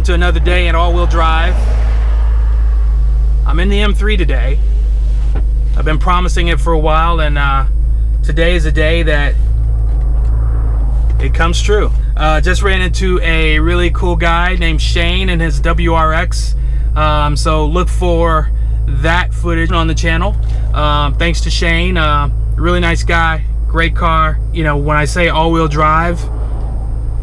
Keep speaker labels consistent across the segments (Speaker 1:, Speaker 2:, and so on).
Speaker 1: Welcome to another day in all-wheel drive. I'm in the M3 today. I've been promising it for a while, and today is a day that it comes true. Just ran into a really cool guy named Shane and his WRX. So look for that footage on the channel. Thanks to Shane, really nice guy, great car. You know, when I say all-wheel drive,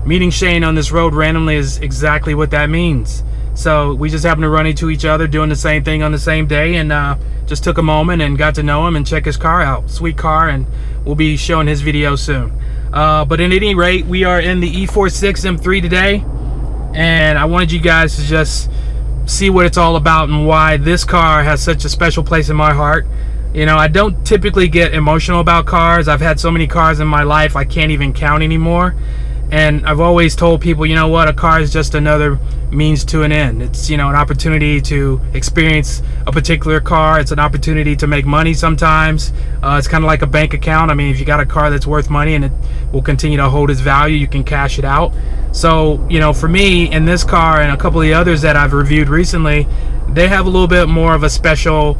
Speaker 1: meeting Shane on this road randomly is exactly what that means. So we just happened to run into each other doing the same thing on the same day, and just took a moment and got to know him and check his car out. Sweet car, and we'll be showing his video soon. But at any rate, we are in the E46 M3 today, and I wanted you guys to just see what it's all about and why this car has such a special place in my heart. You know, I don't typically get emotional about cars. I've had so many cars in my life I can't even count anymore. And I've always told people, you know what, a car is just another means to an end. It's, you know, an opportunity to experience a particular car. It's an opportunity to make money sometimes. It's kind of like a bank account. I mean, if you got a car that's worth money and it will continue to hold its value, you can cash it out. So, you know, for me, in this car and a couple of the others that I've reviewed recently, they have a little bit more of a special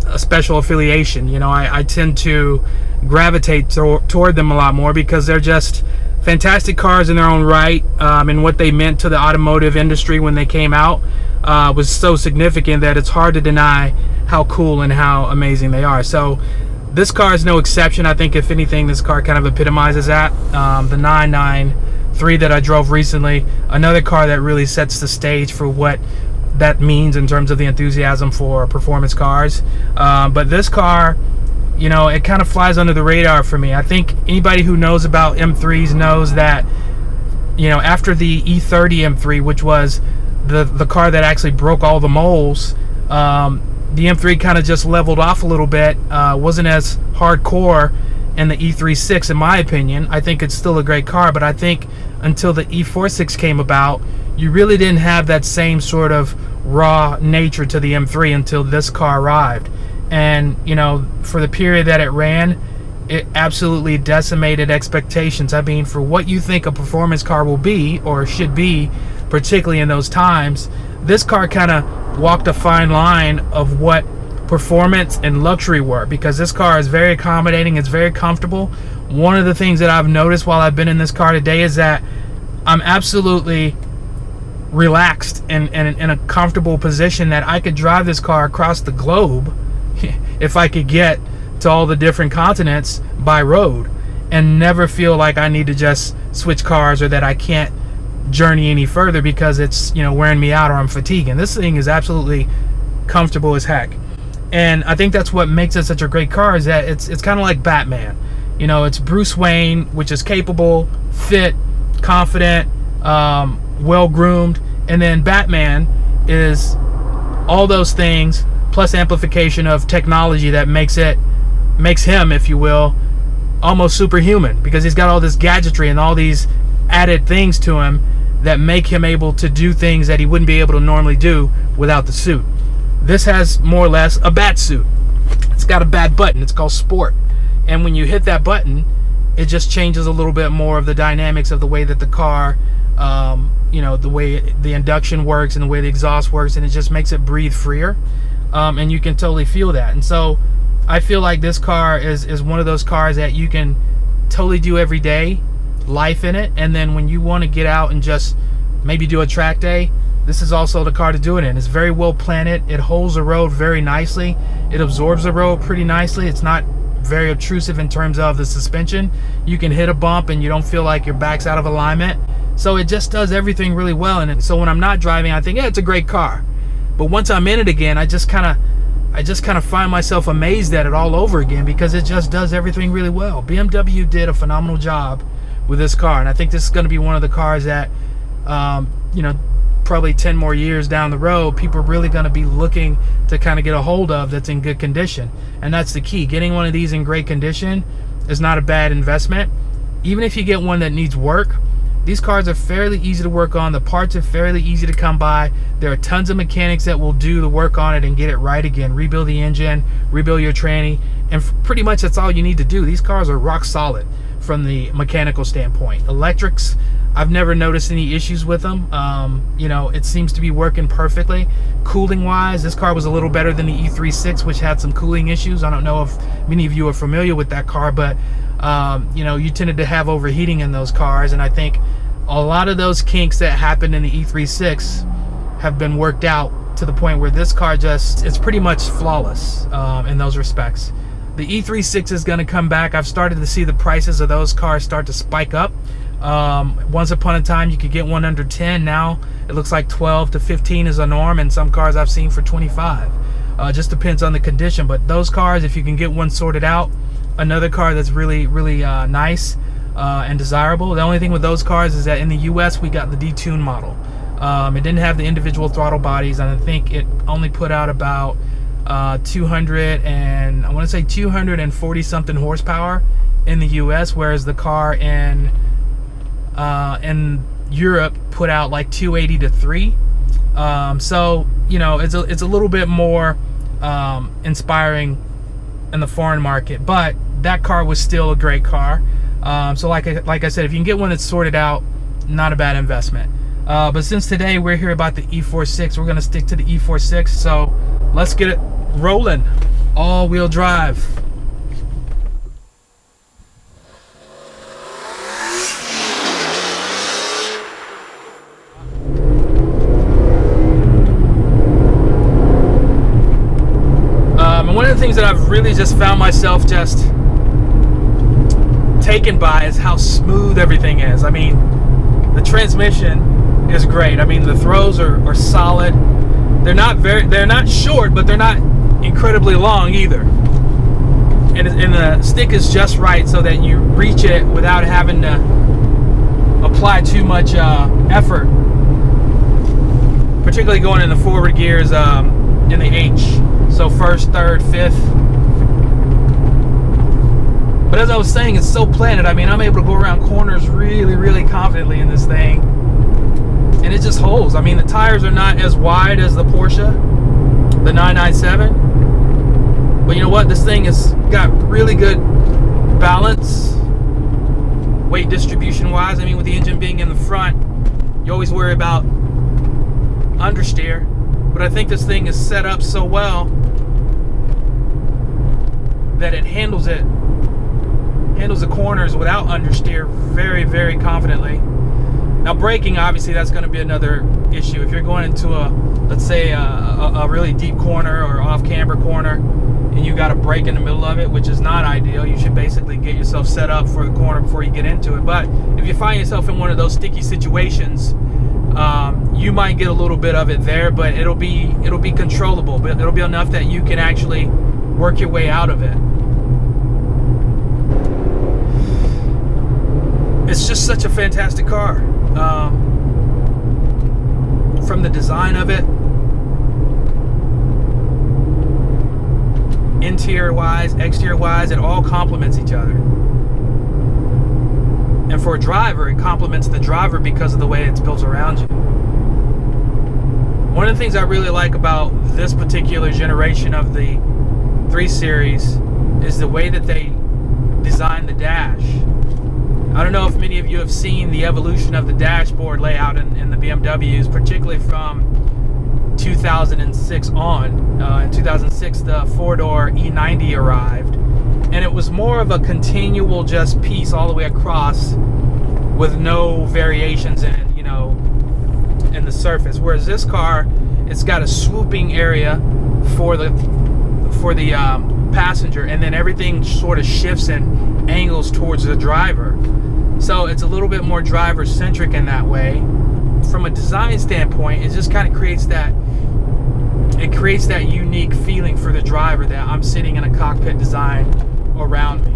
Speaker 1: affiliation. You know, I tend to gravitate toward them a lot more because they're just fantastic cars in their own right, and what they meant to the automotive industry when they came out was so significant that it's hard to deny how cool and how amazing they are. So this car is no exception. I think if anything, this car kind of epitomizes that. The 993 that I drove recently, another car that really sets the stage for what that means in terms of the enthusiasm for performance cars. But this car, you know, it kind of flies under the radar for me. I think anybody who knows about M3s knows that, you know, after the E30 M3, which was the car that actually broke all the molds, the M3 kind of just leveled off a little bit. Wasn't as hardcore in the E46, in my opinion. I think it's still a great car, but I think until the E46 came about, you really didn't have that same sort of raw nature to the M3 until this car arrived. And, you know, for the period that it ran, it absolutely decimated expectations. I mean, for what you think a performance car will be or should be, particularly in those times, this car kind of walked a fine line of what performance and luxury were, because this car is very accommodating, it's very comfortable. One of the things that I've noticed while I've been in this car today is that I'm absolutely relaxed and in a comfortable position that I could drive this car across the globe if I could get to all the different continents by road and never feel like I need to just switch cars or that I can't journey any further because it's, you know, wearing me out or I'm fatiguing. This thing is absolutely comfortable as heck. And I think that's what makes it such a great car, is that it's kind of like Batman. You know, it's Bruce Wayne, which is capable, fit, confident, well-groomed, and then Batman is all those things plus amplification of technology that makes him, if you will, almost superhuman, because he's got all this gadgetry and all these added things to him that make him able to do things that he wouldn't be able to normally do without the suit. This has more or less a bat suit. It's got a bat button. It's called Sport, and when you hit that button, it just changes a little bit more of the dynamics of the way that the car, you know, the way the induction works and the way the exhaust works, and it just makes it breathe freer. And you can totally feel that. And so I feel like this car is one of those cars that you can totally do every day, life in it, and then when you want to get out and just maybe do a track day, this is also the car to do it in. It's very well planted. It holds the road very nicely. It absorbs the road pretty nicely. It's not very obtrusive in terms of the suspension. You can hit a bump and you don't feel like your back's out of alignment. So it just does everything really well. And so when I'm not driving, I think, yeah, it's a great car. But once I'm in it again, I just kind of find myself amazed at it all over again, because it just does everything really well. BMW did a phenomenal job with this car, and I think this is going to be one of the cars that, you know, probably 10 more years down the road, people are really going to be looking to kind of get a hold of, that's in good condition. And that's the key. Getting one of these in great condition is not a bad investment. Even if you get one that needs work, These cars are fairly easy to work on. The parts are fairly easy to come by. There are tons of mechanics that will do the work on it and get it right again. Rebuild the engine, rebuild your tranny, and pretty much that's all you need to do. These cars are rock solid from the mechanical standpoint. Electrics, I've never noticed any issues with them. You know, it seems to be working perfectly. Cooling wise, this car was a little better than the E46, which had some cooling issues. I don't know if many of you are familiar with that car, but you know, you tended to have overheating in those cars, and I think a lot of those kinks that happened in the E36 have been worked out to the point where this car it's pretty much flawless in those respects. The E36 is going to come back. I've started to see the prices of those cars start to spike up. Once upon a time you could get one under 10. Now it looks like 12 to 15 is a norm, and some cars I've seen for 25. Just depends on the condition, but those cars, if you can get one sorted out, another car that's really nice and desirable. The only thing with those cars is that in the US we got the detune model. It didn't have the individual throttle bodies, and I think it only put out about 240 something horsepower in the US, whereas the car in Europe put out like 280 to 3. So you know, it's a little bit more inspiring in the foreign market, but that car was still a great car. So like I said, if you can get one that's sorted out, not a bad investment. But since today we're here about the E46, we're going to stick to the E46. So let's get it rolling. All-wheel drive. And one of the things that I've really just found myself just taken by is how smooth everything is. I mean, the transmission is great. I mean, the throws are solid. They're not short, but they're not incredibly long either. And the stick is just right so that you reach it without having to apply too much effort. Particularly going in the forward gears in the H. So first, third, fifth. But as I was saying, it's so planted. I mean, I'm able to go around corners really confidently in this thing. And it just holds. I mean, the tires are not as wide as the Porsche, the 997. But you know what? This thing has got really good balance, weight distribution wise. I mean, with the engine being in the front, you always worry about understeer. But I think this thing is set up so well that it handles the corners without understeer very confidently. Now braking, obviously that's going to be another issue. If you're going into let's say a really deep corner or off camber corner and you got to brake in the middle of it, which is not ideal. You should basically get yourself set up for the corner before you get into it. But if you find yourself in one of those sticky situations, you might get a little bit of it there, but it'll be controllable. But it'll be enough that you can actually work your way out of it. It's just such a fantastic car. From the design of it, interior wise, exterior wise, it all complements each other. And for a driver, it complements the driver because of the way it's built around you. One of the things I really like about this particular generation of the 3 Series is the way that they designed the dash. I don't know if many of you have seen the evolution of the dashboard layout in the BMWs, particularly from 2006 on. In 2006, the 4-door E90 arrived, and it was more of a continual just piece all the way across with no variations in it, you know, in the surface. Whereas this car, it's got a swooping area for the passenger, and then everything sort of shifts and angles towards the driver. So it's a little bit more driver-centric in that way. From a design standpoint, it just kind of creates that unique feeling for the driver that I'm sitting in a cockpit design around me.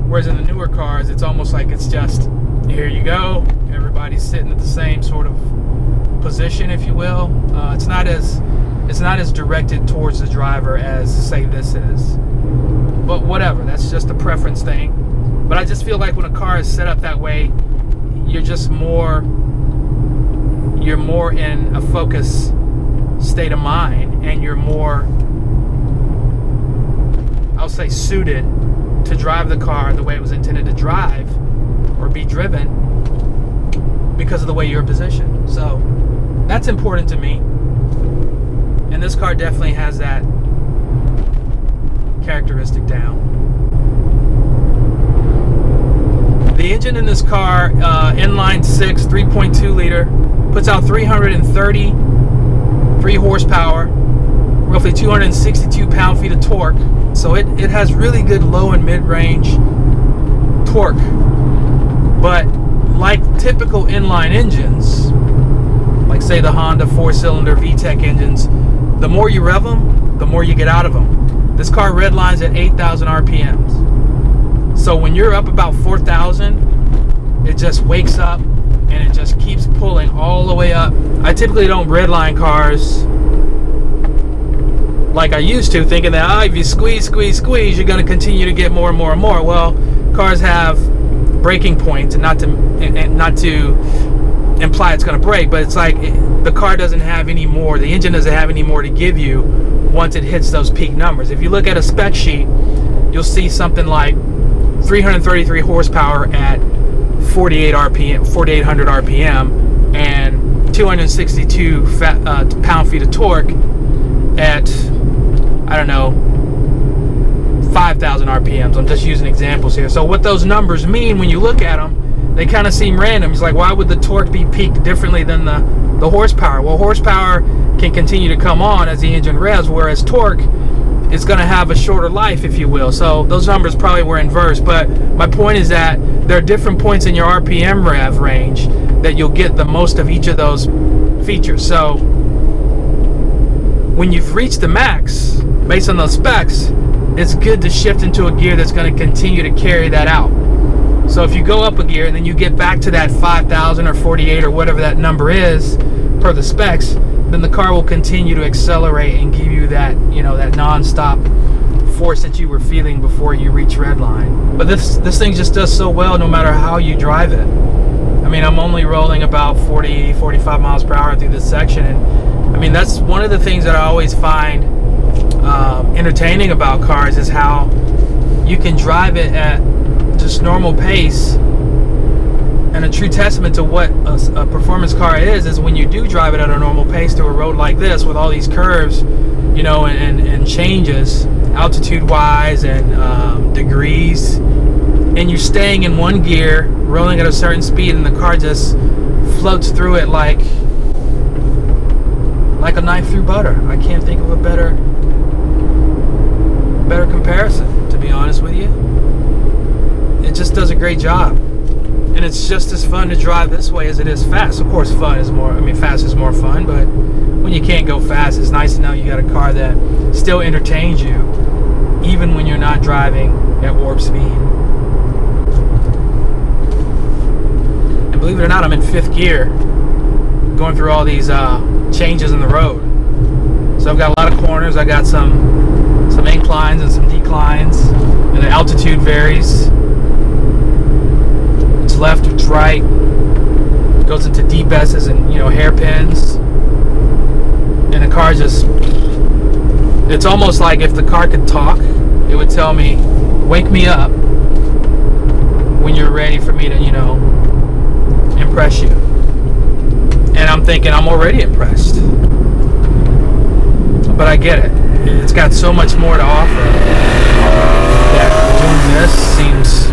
Speaker 1: Whereas in the newer cars, it's almost like it's just, here you go, everybody's sitting at the same sort of position, if you will. It's not as directed towards the driver as, say, this is. But whatever, that's just a preference thing. But I just feel like when a car is set up that way, you're just more in a focused state of mind, and you're more, I'll say, suited to drive the car the way it was intended to drive or be driven because of the way you're positioned. So that's important to me, and this car definitely has that characteristic down. The engine in this car, inline 6, 3.2 liter, puts out 333 horsepower, roughly 262 pound-feet of torque. So it has really good low and mid-range torque. But like typical inline engines, like say the Honda 4-cylinder VTEC engines, the more you rev them, the more you get out of them. This car redlines at 8,000 RPMs. So when you're up about 4,000, it just wakes up and it just keeps pulling all the way up. I typically don't redline cars like I used to, thinking that if you squeeze, you're going to continue to get more and more and more. Well, cars have breaking points, and not to imply it's going to break, but it's like the car doesn't have any more, the engine doesn't have any more to give you once it hits those peak numbers. If you look at a spec sheet, you'll see something like 333 horsepower at 4,800 RPM and 262 pound-feet of torque at, I don't know, 5,000 RPMs. I'm just using examples here. So what those numbers mean when you look at them, they kind of seem random. It's like, why would the torque be peaked differently than the horsepower? Well, horsepower can continue to come on as the engine revs, whereas torque is going to have a shorter life, if you will. So those numbers probably were inverse, but my point is that there are different points in your RPM rev range that you'll get the most of each of those features. So when you've reached the max based on those specs, it's good to shift into a gear that's going to continue to carry that out. So if you go up a gear and then you get back to that 5,000 or 48 or whatever that number is per the specs, then the car will continue to accelerate and give you that, you know, that non-stop force that you were feeling before you reach redline. But this thing just does so well no matter how you drive it. I mean, I'm only rolling about 45 miles per hour through this section, and I mean, that's one of the things that I always find entertaining about cars, is how you can drive it at just normal pace. And a true testament to what a performance car is when you do drive it at a normal pace through a road like this with all these curves, you know, and changes altitude wise and degrees, and you're staying in one gear rolling at a certain speed, and the car just floats through it like a knife through butter. I can't think of a better comparison, to be honest with you. It just does a great job. And it's just as fun to drive this way as it is fast. Of course, fast is more fun, but when you can't go fast, it's nice to know you got a car that still entertains you, even when you're not driving at warp speed. And believe it or not, I'm in 5th gear, going through all these changes in the road. So I've got a lot of corners, I got some inclines and some declines, and the altitude varies. Left, it's right, goes into deep S's and, you know, hairpins, and the car just, it's almost like if the car could talk, it would tell me, wake me up when you're ready for me to, you know, impress you. And I'm thinking, I'm already impressed, but I get it. It's got so much more to offer that doing this seems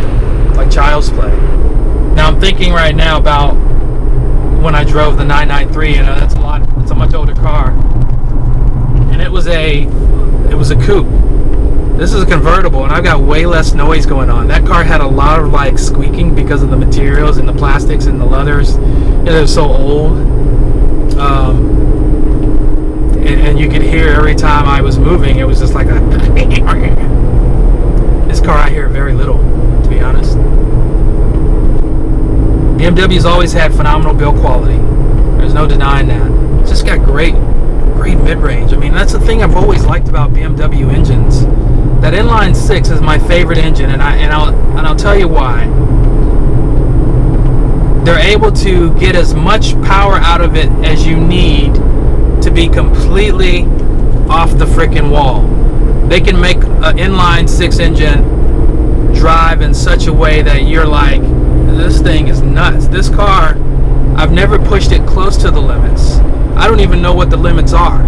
Speaker 1: like child's play. Now I'm thinking right now about when I drove the 993. You know, it's a much older car, and it was a coupe. This is a convertible, and I've got way less noise going on. That car had a lot of like squeaking because of the materials and the plastics and the leathers. You know, it was so old, and you could hear every time I was moving. It was just like a. This car I hear very little, to be honest. BMW's always had phenomenal build quality. There's no denying that. It's just got great mid-range. I mean, that's the thing I've always liked about BMW engines. That inline 6 is my favorite engine, and I'll tell you why. They're able to get as much power out of it as you need to be completely off the freaking wall. They can make an inline 6 engine drive in such a way that you're like, this thing is nuts. This car, I've never pushed it close to the limits. I don't even know what the limits are.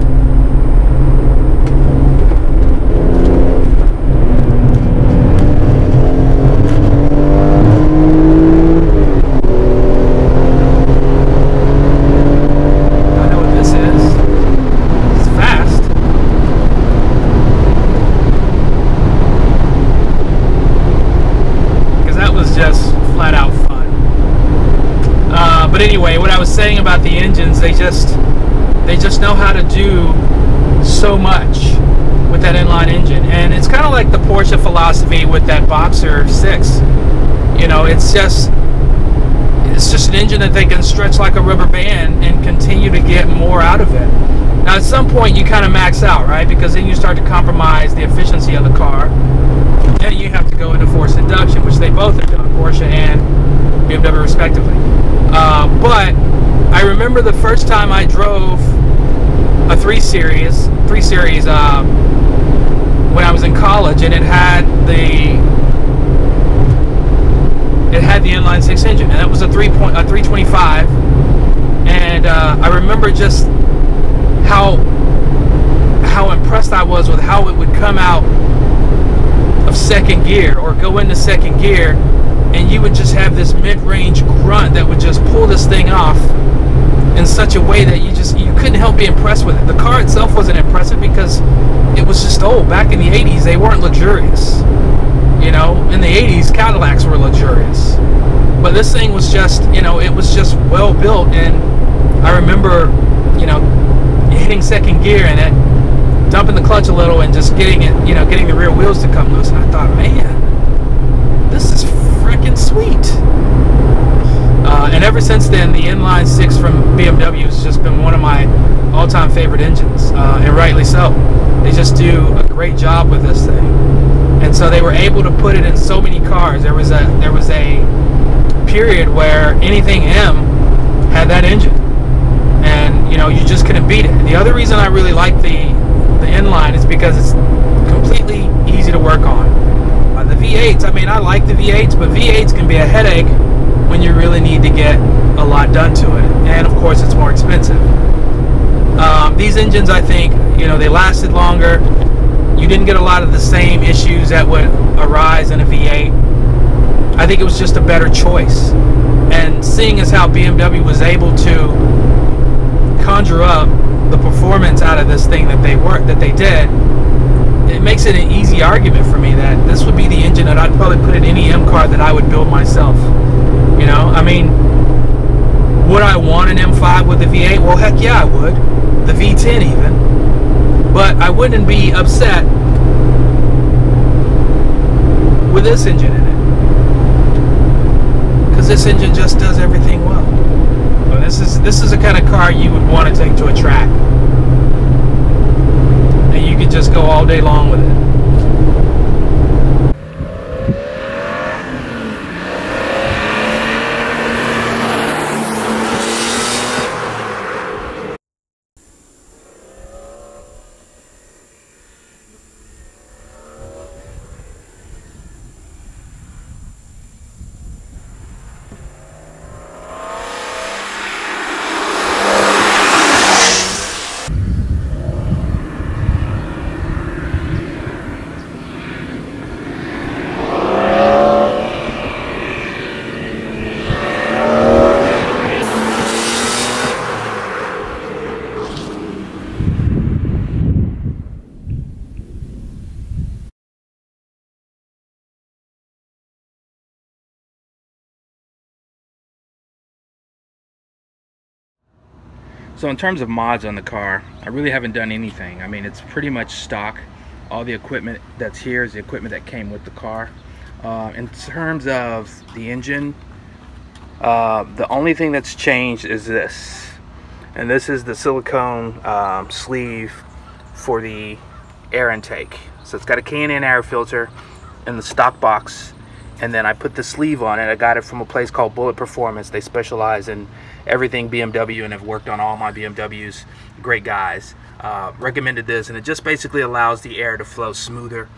Speaker 1: But anyway, what I was saying about the engines, they just know how to do so much with that inline engine. And it's kind of like the Porsche philosophy with that Boxer 6. You know, it's just an engine that they can stretch like a rubber band and continue to get more out of it. Now at some point you kind of max out, right? Because then you start to compromise the efficiency of the car. Then you have to go into forced induction, which they both have done, Porsche and BMW respectively. But I remember the first time I drove a 3 Series when I was in college, and it had the inline 6 engine, and that was a 325. And I remember just how impressed I was with how it would come out of second gear or go into second gear, and you would just have this mid-range grunt that would just pull this thing off in such a way that you couldn't help be impressed with it. The car itself wasn't impressive because it was just old. Back in the 80s, they weren't luxurious. You know, in the 80s, Cadillacs were luxurious. But this thing was just, you know, it was just well built. And I remember, you know, hitting second gear and then dumping the clutch a little and just getting it, you know, getting the rear wheels to come loose. And I thought, man, this is freaking sweet. And ever since then, the inline 6 from BMW has just been one of my all-time favorite engines, and rightly so. They just do a great job with this thing, and so they were able to put it in so many cars. There was a period where anything M had that engine, and you know, you just couldn't beat it. The other reason I really like the inline is because it's completely easy to work on. The V8s, I mean, I like the V8s, but V8s can be a headache when you really need to get a lot done to it, and of course it's more expensive. These engines, I think, you know, they lasted longer. You didn't get a lot of the same issues that would arise in a V8. I think it was just a better choice, and seeing as how BMW was able to conjure up the performance out of this thing that they did, it makes it an easy argument for me that this would be the engine that I'd probably put in any M car that I would build myself. You know, I mean, would I want an M5 with a V8? Well, heck yeah, I would. The V10 even. But I wouldn't be upset with this engine in it, because this engine just does everything well. But this is the kind of car you would want to take to a track, and you could just go all day long with it. So in terms of mods on the car, I really haven't done anything. I mean, it's pretty much stock. All the equipment that's here is the equipment that came with the car. In terms of the engine, the only thing that's changed is this. And this is the silicone sleeve for the air intake. So it's got a K&N air filter in the stock box. and then I put the sleeve on it. I got it from a place called Bullet Performance. They specialize in everything BMW and have worked on all my BMWs. Great guys. Recommended this, and it just basically allows the air to flow smoother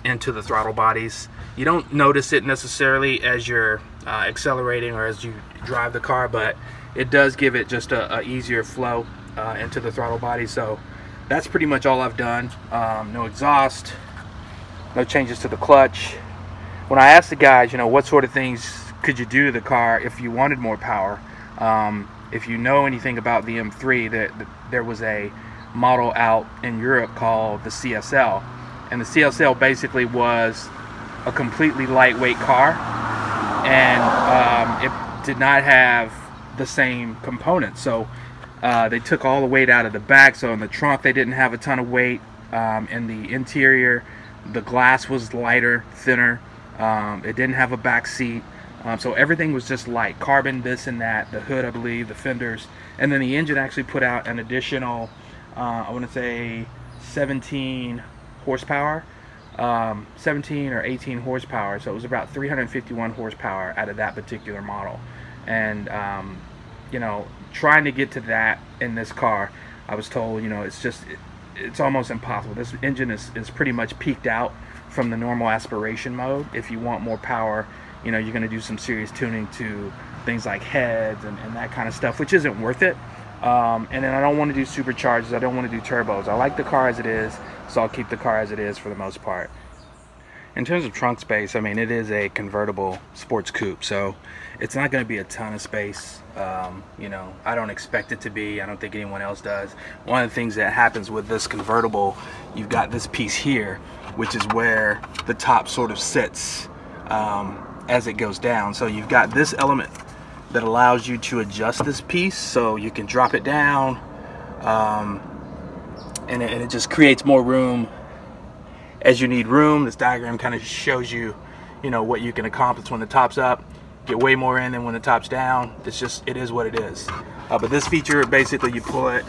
Speaker 1: into the throttle bodies. You don't notice it necessarily as you're accelerating or as you drive the car, but it does give it just a easier flow into the throttle body. So that's pretty much all I've done. No exhaust, no changes to the clutch. When I asked the guys, you know, what sort of things could you do to the car if you wanted more power, if you know anything about the M3, there was a model out in Europe called the CSL, and the CSL basically was a completely lightweight car, and it did not have the same components. So they took all the weight out of the back, so in the trunk they didn't have a ton of weight. In the interior, the glass was lighter, thinner. It didn't have a back seat, so everything was just light, carbon, this and that, the hood, I believe, the fenders, and then the engine actually put out an additional I want to say 17 horsepower, 17 or 18 horsepower, so it was about 351 horsepower out of that particular model. And you know, trying to get to that in this car, I was told, you know, it's almost impossible. This engine is pretty much peaked out from the normal aspiration mode. If you want more power, you know, you're going to do some serious tuning to things like heads and that kind of stuff, which isn't worth it. And then I don't want to do superchargers, I don't want to do turbos. I like the car as it is, so I'll keep the car as it is for the most part. In terms of trunk space, I mean, it is a convertible sports coupe, so it's not going to be a ton of space. You know, I don't expect it to be. I don't think anyone else does. One of the things that happens with this convertible, you've got this piece here, which is where the top sort of sits as it goes down. So you've got this element that allows you to adjust this piece, so you can drop it down, and it just creates more room as you need room. This diagram kind of shows you, you know, what you can accomplish when the top's up. Get way more in than when the top's down. It's just, it is what it is. But this feature, basically you pull it,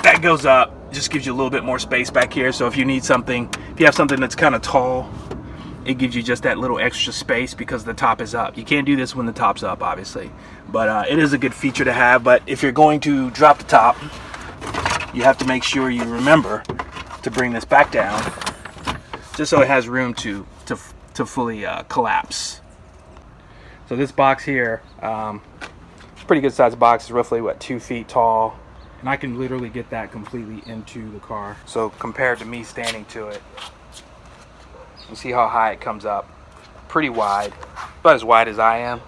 Speaker 1: that goes up, just gives you a little bit more space back here. So if you need something, if you have something that's kind of tall, it gives you just that little extra space because the top is up. You can't do this when the top's up, obviously, but it is a good feature to have. But if you're going to drop the top, you have to make sure you remember to bring this back down, just so it has room to fully collapse. So this box here, it's a pretty good sized box. It's roughly, what, 2 feet tall, and I can literally get that completely into the car. So compared to me standing to it, you see how high it comes up. Pretty wide, about as wide as I am.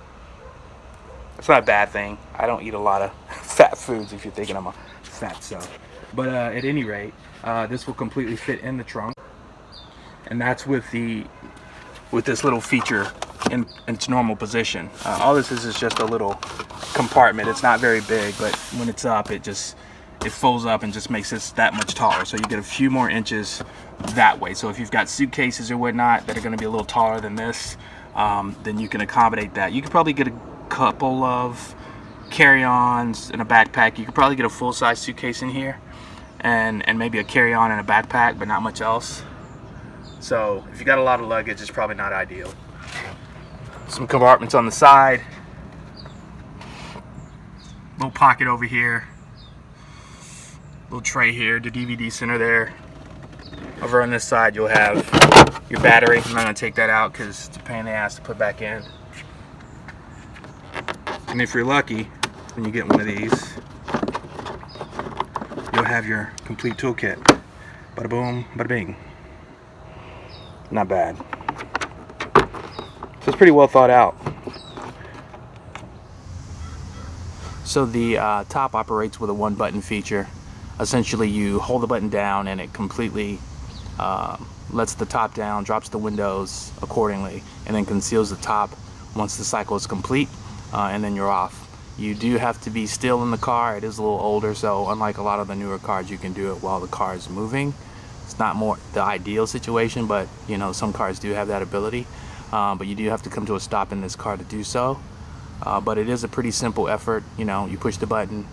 Speaker 1: It's not a bad thing. I don't eat a lot of fat foods, if you're thinking I'm a fat self. But at any rate, this will completely fit in the trunk, and that's with this little feature in its normal position. All this is just a little compartment. It's not very big, but when it's up, it folds up and just makes this that much taller. So you get a few more inches that way. So if you've got suitcases or whatnot that are going to be a little taller than this, then you can accommodate that. You could probably get a couple of carry-ons and a backpack. You could probably get a full-size suitcase in here, and maybe a carry-on and a backpack, but not much else. So if you got a lot of luggage, it's probably not ideal. Some compartments on the side, little pocket over here, little tray here, the DVD center there. Over on this side you'll have your battery. I'm not going to take that out because it's a pain in the ass to put back in. And if you're lucky, when you get one of these, you'll have your complete toolkit. Bada boom, bada bing. Not bad. So it's pretty well thought out. So the top operates with a one-button feature. Essentially, you hold the button down and it completely lets the top down, drops the windows accordingly, and then conceals the top once the cycle is complete, and then you're off. You do have to be still in the car. It is a little older, so unlike a lot of the newer cars, you can do it while the car is moving. It's not more the ideal situation, but you know, some cars do have that ability. But you do have to come to a stop in this car to do so. But it is a pretty simple effort. You know, you push the button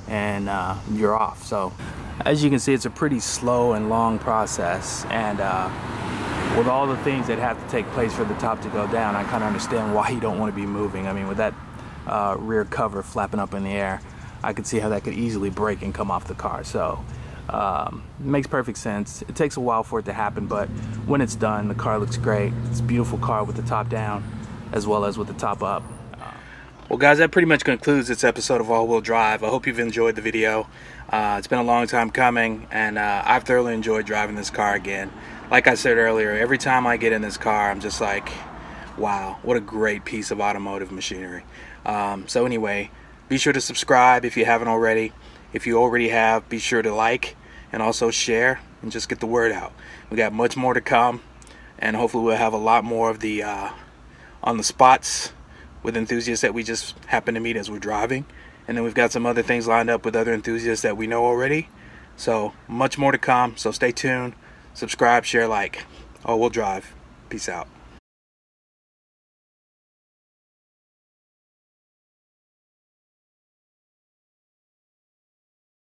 Speaker 1: and you're off. So as you can see, it's a pretty slow and long process, and
Speaker 2: with all the things that have to take place for the top to go down, I kind of understand why you don't want to be moving. I mean, with that rear cover flapping up in the air, I could see how that could easily break and come off the car. So it makes perfect sense. It takes a while for it to happen, but when it's done, the car looks great. It's a beautiful car with the top down as well as with the top up.
Speaker 1: Well guys, that pretty much concludes this episode of All Wheel Drive. I hope you've enjoyed the video. It's been a long time coming, and I've thoroughly enjoyed driving this car again. Like I said earlier, every time I get in this car, I'm just like, wow, what a great piece of automotive machinery. So anyway, be sure to subscribe if you haven't already. If you already have, be sure to like and also share and just get the word out. We got much more to come, and hopefully we'll have a lot more of the on the spots with enthusiasts that we just happen to meet as we're driving. And then we've got some other things lined up with other enthusiasts that we know already. So much more to come, so stay tuned. Subscribe, share, like. All Wheel Drive. Peace out.